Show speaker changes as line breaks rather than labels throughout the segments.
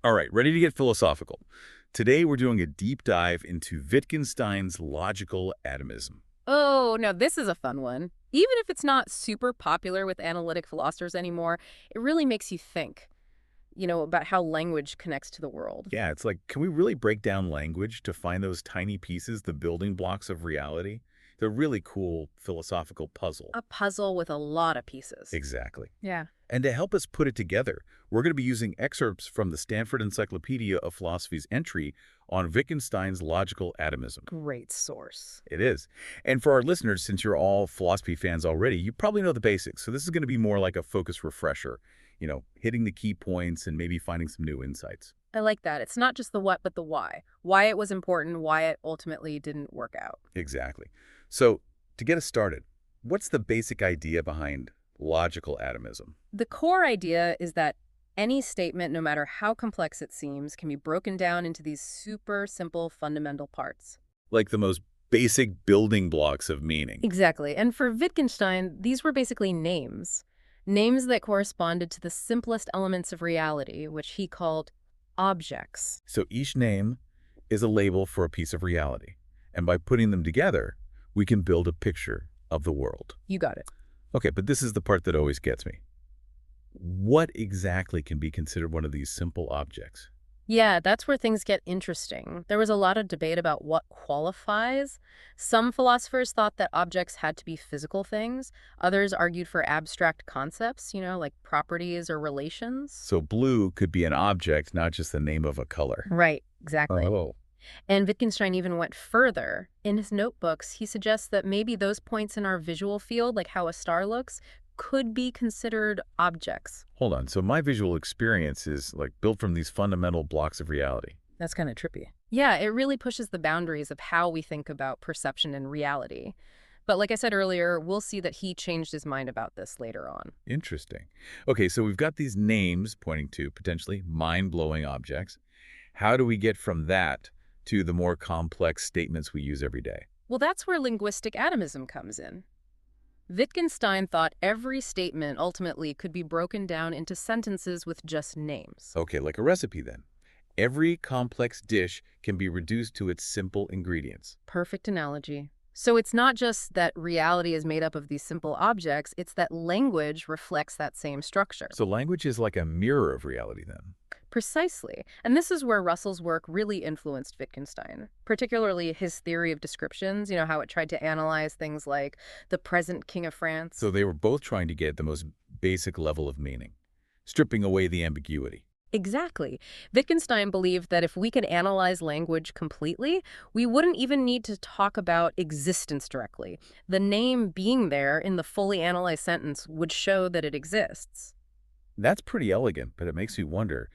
All right, ready to get philosophical. Today we're doing a deep dive into Wittgenstein's logical atomism.
Oh, no, this is a fun one. Even if it's not super popular with analytic philosophers anymore, it really makes you think, about how language connects to the world.
Yeah, it's like, can we really break down language to find those tiny pieces, the building blocks of reality? They're a really cool philosophical puzzle.
A puzzle with a lot of pieces.
Exactly.
Yeah.
And to help us put it together, we're going to be using excerpts from the Stanford Encyclopedia of Philosophy's entry on Wittgenstein's logical atomism.
Great source.
It is. And for our listeners, since you're all philosophy fans already, you probably know the basics. So this is going to be more like a focus refresher, hitting the key points and maybe finding some new insights.
I like that. It's not just the what, but the why. Why it was important, why it ultimately didn't work out.
Exactly. So to get us started, what's the basic idea behind logical atomism?
The core idea is that any statement, no matter how complex it seems, can be broken down into these super simple fundamental parts.
Like the most basic building blocks of meaning.
Exactly. And for Wittgenstein, these were basically names. Names that corresponded to the simplest elements of reality, which he called objects.
So each name is a label for a piece of reality. And by putting them together, we can build a picture of the world.
You got it.
Okay, but this is the part that always gets me. What exactly can be considered one of these simple objects?
Yeah, that's where things get interesting. There was a lot of debate about what qualifies. Some philosophers thought that objects had to be physical things. Others argued for abstract concepts, like properties or relations.
So blue could be an object, not just the name of a color.
Right, exactly.
Oh,
And Wittgenstein even went further. In his notebooks, he suggests that maybe those points in our visual field, like how a star looks, could be considered objects.
hold on. So my visual experience is like built from these fundamental blocks of reality.
That's kind of trippy. Yeah, it really pushes the boundaries of how we think about perception and reality. But like I said earlier, we'll see that he changed his mind about this later on.
Interesting. Okay, so we've got these names pointing to potentially mind-blowing objects. How do we get from that to the more complex statements we use every day?
Well, that's where linguistic atomism comes in. Wittgenstein thought every statement ultimately could be broken down into sentences with just names.
Okay, like a recipe then. Every complex dish can be reduced to its simple ingredients.
Perfect analogy. So it's not just that reality is made up of these simple objects, it's that language reflects that same structure.
So language is like a mirror of reality then.
Precisely. And this is where Russell's work really influenced Wittgenstein, particularly his theory of descriptions, how it tried to analyze things like the present King of France.
So they were both trying to get the most basic level of meaning, stripping away the ambiguity.
Exactly. Wittgenstein believed that if we could analyze language completely, we wouldn't even need to talk about existence directly. The name being there in the fully analyzed sentence would show that it exists.
That's pretty elegant, but it makes me wonder,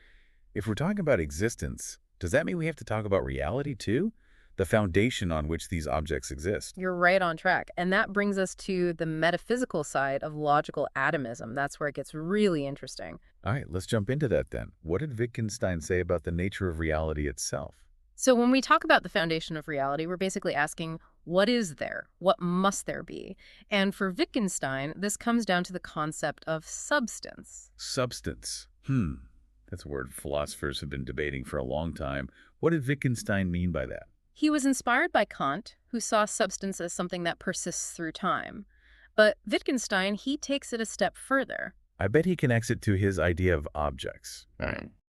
if we're talking about existence, does that mean we have to talk about reality too? The foundation on which these objects exist.
You're right on track. And that brings us to the metaphysical side of logical atomism. That's where it gets really interesting.
All right, let's jump into that then. What did Wittgenstein say about the nature of reality itself?
So when we talk about the foundation of reality, we're basically asking, what is there? What must there be? And for Wittgenstein, this comes down to the concept of substance.
Substance. That's a word philosophers have been debating for a long time. What did Wittgenstein mean by that?
He was inspired by Kant, who saw substance as something that persists through time. But Wittgenstein, he takes it a step further.
I bet he connects it to his idea of objects.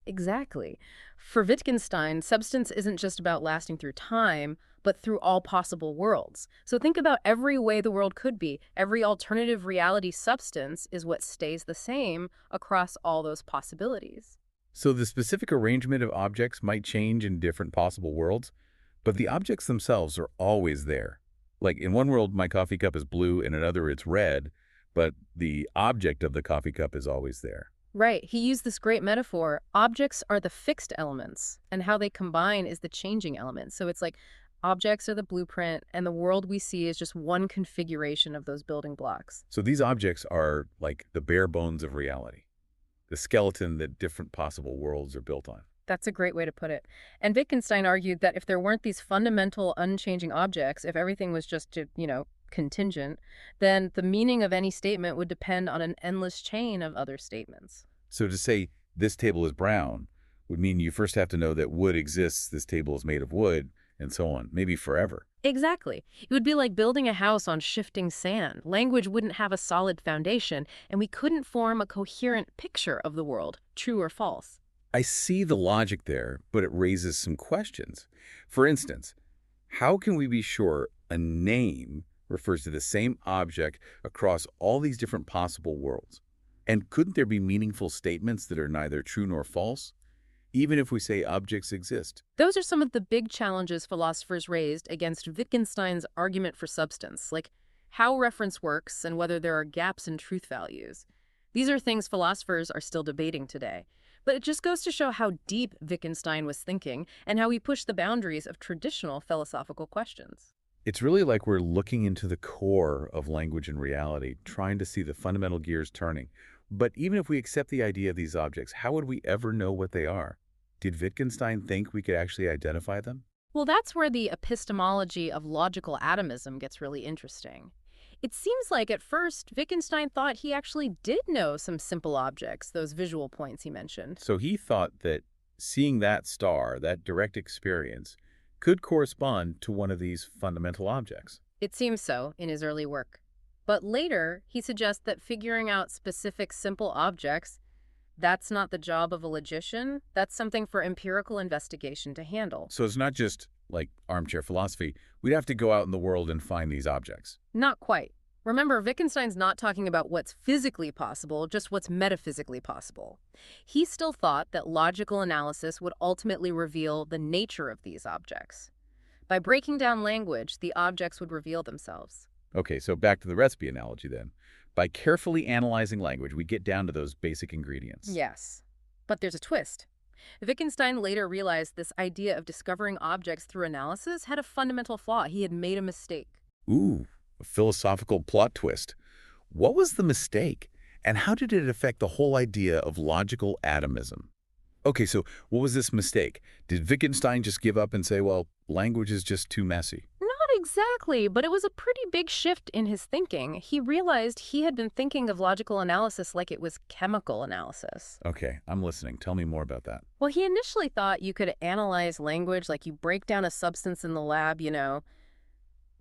Exactly. For Wittgenstein, substance isn't just about lasting through time, but through all possible worlds. So think about every way the world could be. Every alternative reality substance is what stays the same across all those possibilities.
So the specific arrangement of objects might change in different possible worlds, but the objects themselves are always there. Like in one world, my coffee cup is blue, in another it's red, but the object of the coffee cup is always there.
Right. He used this great metaphor. Objects are the fixed elements, and how they combine is the changing element. So it's like objects are the blueprint, and the world we see is just one configuration of those building blocks.
So these objects are like the bare bones of reality, the skeleton that different possible worlds are built on.
That's a great way to put it. And Wittgenstein argued that if there weren't these fundamental, unchanging objects, if everything was just, contingent, then the meaning of any statement would depend on an endless chain of other statements.
So to say this table is brown would mean you first have to know that wood exists, this table is made of wood, and so on, maybe forever.
Exactly. It would be like building a house on shifting sand. Language wouldn't have a solid foundation, and we couldn't form a coherent picture of the world, true or false.
I see the logic there, but it raises some questions. For instance, how can we be sure a name refers to the same object across all these different possible worlds? And couldn't there be meaningful statements that are neither true nor false, even if we say objects exist?
Those are some of the big challenges philosophers raised against Wittgenstein's argument for substance, like how reference works and whether there are gaps in truth values. These are things philosophers are still debating today. But it just goes to show how deep Wittgenstein was thinking and how he pushed the boundaries of traditional philosophical questions.
It's really like we're looking into the core of language and reality, trying to see the fundamental gears turning. But even if we accept the idea of these objects, how would we ever know what they are? Did Wittgenstein think we could actually identify them?
Well, that's where the epistemology of logical atomism gets really interesting. It seems like at first, Wittgenstein thought he actually did know some simple objects, those visual points he mentioned.
So he thought that seeing that star, that direct experience, could correspond to one of these fundamental objects.
It seems so in his early work. But later, he suggests that figuring out specific simple objects, that's not the job of a logician. That's something for empirical investigation to handle.
So it's not just like armchair philosophy. We'd have to go out in the world and find these objects.
Not quite. Remember, Wittgenstein's not talking about what's physically possible, just what's metaphysically possible. He still thought that logical analysis would ultimately reveal the nature of these objects. By breaking down language, the objects would reveal themselves.
Okay, so back to the recipe analogy then. By carefully analyzing language, we get down to those basic ingredients.
Yes. But there's a twist. Wittgenstein later realized this idea of discovering objects through analysis had a fundamental flaw. He had made a mistake.
Ooh, a philosophical plot twist. What was the mistake? And how did it affect the whole idea of logical atomism? Okay, so what was this mistake? Did Wittgenstein just give up and say, well, language is just too messy?
Not exactly, but it was a pretty big shift in his thinking. He realized he had been thinking of logical analysis like it was chemical analysis.
Okay, I'm listening. Tell me more about that.
Well, he initially thought you could analyze language like you break down a substance in the lab,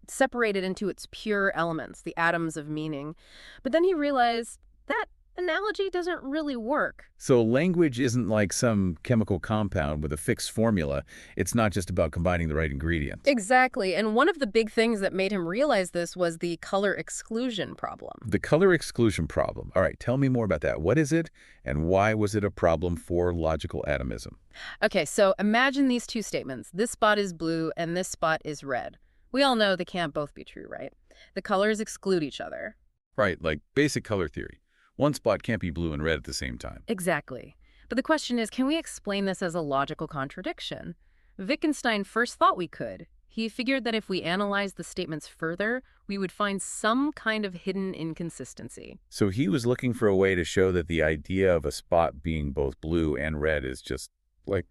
separate it into its pure elements, the atoms of meaning. But then he realized that analogy doesn't really work.
So language isn't like some chemical compound with a fixed formula. It's not just about combining the right ingredients.
Exactly. And one of the big things that made him realize this was the color exclusion problem.
The color exclusion problem. All right, tell me more about that. What is it, and why was it a problem for logical atomism?
Okay, so imagine these two statements. This spot is blue and this spot is red. We all know they can't both be true, right? The colors exclude each other.
Right, like basic color theory. One spot can't be blue and red at the same time.
Exactly. But the question is, can we explain this as a logical contradiction? Wittgenstein first thought we could. He figured that if we analyzed the statements further, we would find some kind of hidden inconsistency.
So he was looking for a way to show that the idea of a spot being both blue and red is just, like,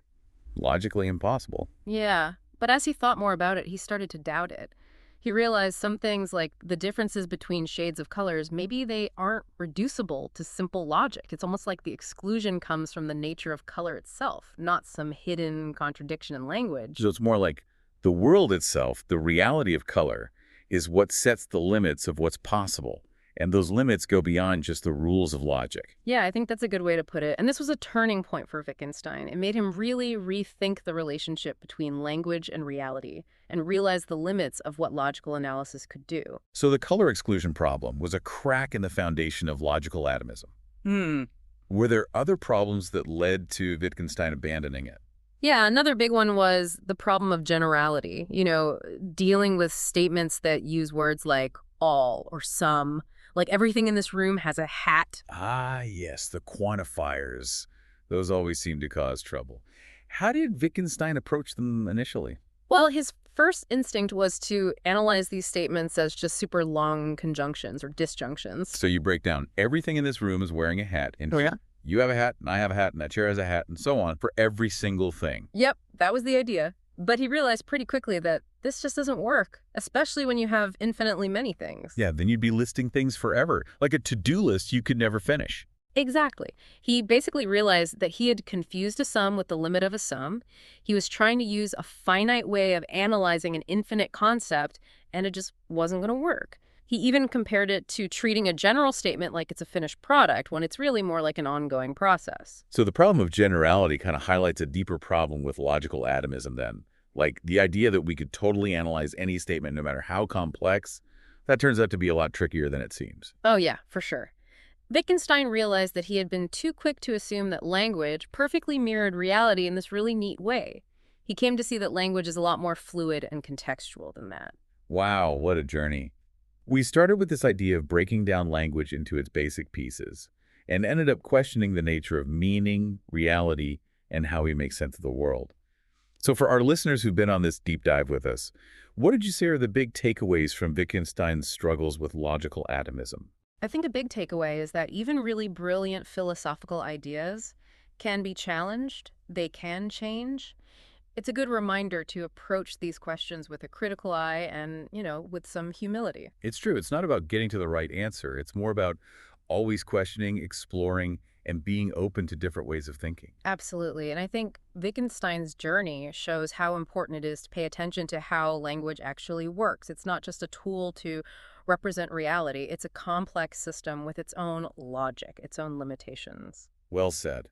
logically impossible.
Yeah, but as he thought more about it, he started to doubt it. He realized some things like the differences between shades of colors, maybe they aren't reducible to simple logic. It's almost like the exclusion comes from the nature of color itself, not some hidden contradiction in language.
So it's more like the world itself, the reality of color, is what sets the limits of what's possible. And those limits go beyond just the rules of logic.
Yeah, I think that's a good way to put it. And this was a turning point for Wittgenstein. It made him really rethink the relationship between language and reality and realize the limits of what logical analysis could do.
So the color exclusion problem was a crack in the foundation of logical atomism. Were there other problems that led to Wittgenstein abandoning it?
Yeah, another big one was the problem of generality. Dealing with statements that use words like all or some. Like everything in this room has a hat.
Ah, yes, the quantifiers. Those always seem to cause trouble. How did Wittgenstein approach them initially?
Well, his first instinct was to analyze these statements as just super long conjunctions or disjunctions.
So you break down everything in this room is wearing a hat. And
Oh, yeah?
you have a hat, and I have a hat, and that chair has a hat, and so on for every single thing.
Yep, that was the idea. But he realized pretty quickly that this just doesn't work, especially when you have infinitely many things.
Yeah, then you'd be listing things forever. Like a to-do list you could never finish.
Exactly. He basically realized that he had confused a sum with the limit of a sum. He was trying to use a finite way of analyzing an infinite concept, and it just wasn't going to work. He even compared it to treating a general statement like it's a finished product when it's really more like an ongoing process.
So the problem of generality kind of highlights a deeper problem with logical atomism then. Like the idea that we could totally analyze any statement no matter how complex, that turns out to be a lot trickier than it seems.
Oh, yeah, for sure. Wittgenstein realized that he had been too quick to assume that language perfectly mirrored reality in this really neat way. He came to see that language is a lot more fluid and contextual than that.
Wow, what a journey. We started with this idea of breaking down language into its basic pieces and ended up questioning the nature of meaning, reality, and how we make sense of the world. So for our listeners who've been on this deep dive with us, what did you say are the big takeaways from Wittgenstein's struggles with logical atomism?
I think a big takeaway is that even really brilliant philosophical ideas can be challenged, they can change. It's a good reminder to approach these questions with a critical eye and, with some humility.
It's true. It's not about getting to the right answer. It's more about always questioning, exploring, and being open to different ways of thinking.
Absolutely. And I think Wittgenstein's journey shows how important it is to pay attention to how language actually works. It's not just a tool to represent reality, it's a complex system with its own logic, its own limitations.
Well said.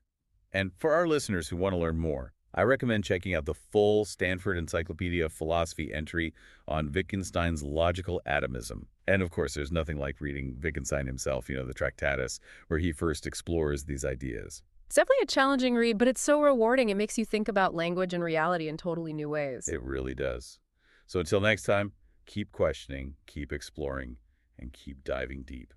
And for our listeners who want to learn more, I recommend checking out the full Stanford Encyclopedia of Philosophy entry on Wittgenstein's logical atomism. And of course, there's nothing like reading Wittgenstein himself, the Tractatus, where he first explores these ideas.
It's definitely a challenging read, but it's so rewarding. It makes you think about language and reality in totally new ways.
It really does. So until next time, keep questioning, keep exploring, and keep diving deep.